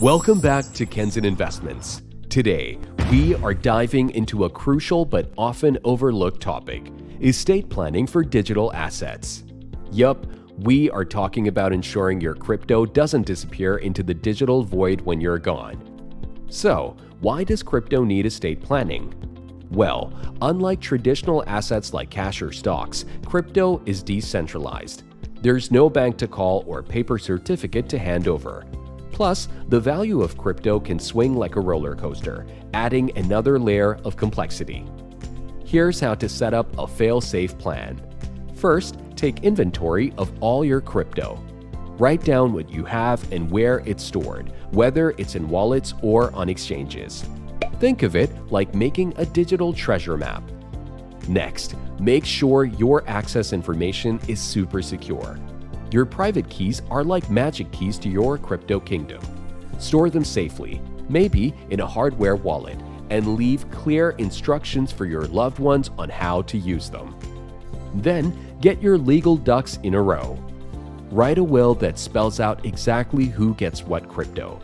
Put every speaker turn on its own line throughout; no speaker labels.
Welcome back to Kenson Investments. Today, we are diving into a crucial but often overlooked topic: estate planning for digital assets. Yup, we are talking about ensuring your crypto doesn't disappear into the digital void when you're gone. So, why does crypto need estate planning? Well, unlike traditional assets like cash or stocks, crypto is decentralized. There's no bank to call or paper certificate to hand over. Plus, the value of crypto can swing like a roller coaster, adding another layer of complexity. Here's how to set up a fail-safe plan. First, take inventory of all your crypto. Write down what you have and where it's stored, whether it's in wallets or on exchanges. Think of it like making a digital treasure map. Next, make sure your access information is super secure. Your private keys are like magic keys to your crypto kingdom. Store them safely, maybe in a hardware wallet, and leave clear instructions for your loved ones on how to use them. Then, get your legal ducks in a row. Write a will that spells out exactly who gets what crypto.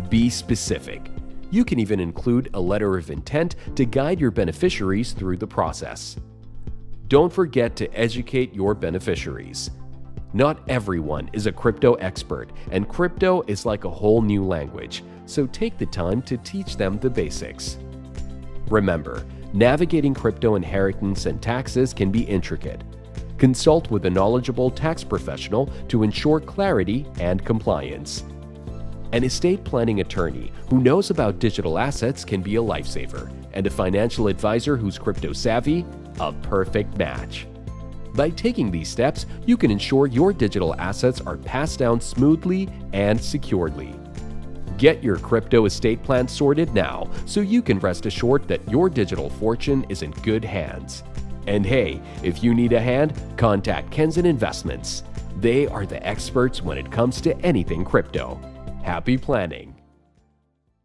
Be specific. You can even include a letter of intent to guide your beneficiaries through the process. Don't forget to educate your beneficiaries. Not everyone is a crypto expert, and crypto is like a whole new language, so take the time to teach them the basics. Remember, navigating crypto inheritance and taxes can be intricate. Consult with a knowledgeable tax professional to ensure clarity and compliance. An estate planning attorney who knows about digital assets can be a lifesaver, and a financial advisor who's crypto savvy, a perfect match. By taking these steps, you can ensure your digital assets are passed down smoothly and securely. Get your crypto estate plan sorted now so you can rest assured that your digital fortune is in good hands. And hey, if you need a hand, contact Kenson Investments. They are the experts when it comes to anything crypto. Happy planning!